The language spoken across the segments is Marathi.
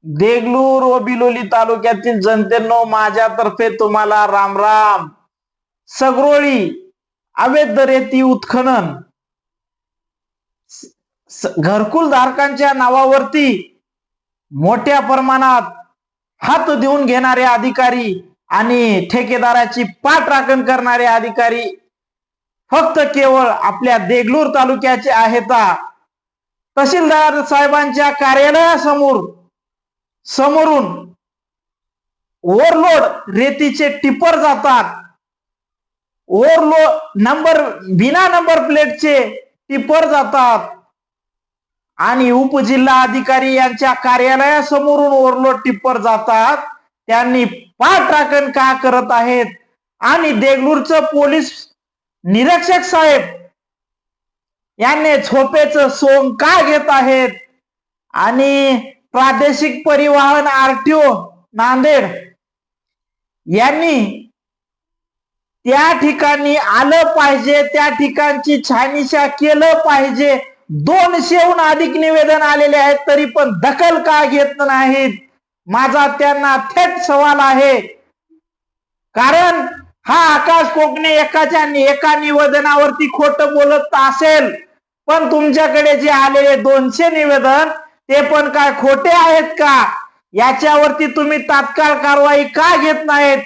देगलूर व बिलोली तालुक्यातील जनतेनो माझ्यातर्फे तुम्हाला राम राम। सगरोळी अवैध रेती उत्खनन घरकुल धारकांच्या नावावरती मोठ्या प्रमाणात हात देऊन घेणारे अधिकारी आणि ठेकेदाराची पाठराखण करणारे अधिकारी फक्त केवळ आपल्या देगलूर तालुक्याचे आहेत। तहसीलदार साहेबांच्या समोरून ओव्हरलोड रेतीचे टिपर जातात। ओव्हरलोड बिना नंबर प्लेटचे टिपर जातात आणि उपजिल्हा अधिकारी यांच्या कार्यालयासमोरून ओव्हरलोड टिपर जातात। त्यांनी पाठराखण का करत आहेत आणि देगलूरचं पोलीस निरीक्षक साहेब यांनी झोपेचं सोंग का घेत आहेत आणि प्रादेशिक परिवहन आरटीओ नांदेड यांनी त्या ठिकाणी आलं पाहिजे, त्या ठिकाणची छाननीशा केलं पाहिजे। 200हून अधिक निवेदन आलेले आहेत तरी पण दखल का घेत नाहीत, माझा त्यांना थेट सवाल आहे। कारण हा आकाश कोकणे एका निवेदनावरती खोटं बोलत असेल, पण तुमच्याकडे जे आलेले 200 निवेदन ते पण काय खोटे आहेत का, याच्यावरती तुम्ही तात्काळ कारवाई का घेत नाहीत?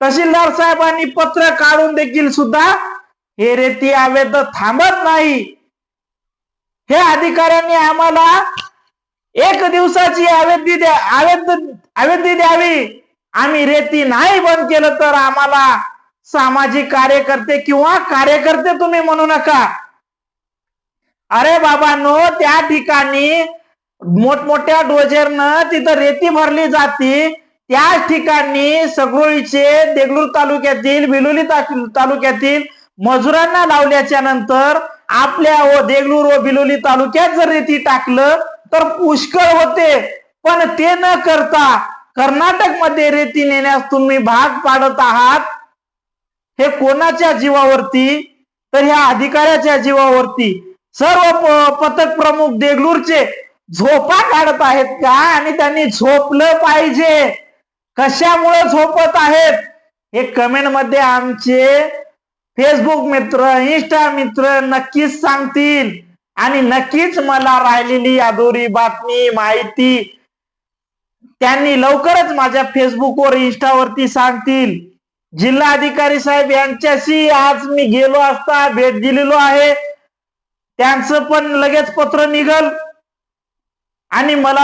तहसीलदार साहेबांनी पत्र काढून देखील सुद्धा हे रेती अवैध थांबत नाही। हे अधिकाऱ्यांनी आम्हाला 1 दिवसाची अवधी द्यावी, आम्ही रेती नाही बंद केलं तर आम्हाला सामाजिक कार्यकर्ते किंवा कार्यकर्ते तुम्ही म्हणू नका। अरे बाबांनो, त्या ठिकाणी मोठमोठ्या डोजरनं तिथं रेती भरली जाते, त्याच ठिकाणी सगरोळीचे देगलूर तालुक्यातील बिलोली तालुक्यातील मजुरांना लावल्याच्या नंतर आपल्या देगलूर व बिलोली तालुक्यात जर रेती टाकलं तर पुष्कळ होते, पण ते न करता कर्नाटक मध्ये रेती नेण्यास तुम्ही भाग पाडत आहात। हे कोणाच्या जीवावरती? तर ह्या अधिकाऱ्याच्या जीवावरती। सर्व पथक प्रमुख देगलूरचे झोपा काढत आहेत का? आणि त्यांनी झोपलं पाहिजे। कशामुळे झोपत आहेत हे कमेंट मध्ये आमचे फेसबुक मित्र, इंस्टा मित्र नक्कीच सांगतील आणि नक्कीच मला राहिलेली अधुरी बातमी माहिती त्यांनी लवकरच माझ्या फेसबुकवर इंस्टावरती सांगतील। जिल्हा अधिकारी साहेब यांच्याशी आज मी गेलो असता भेट दिलेलो आहे, त्यांचं पण लगेच पत्र निघल आणि मला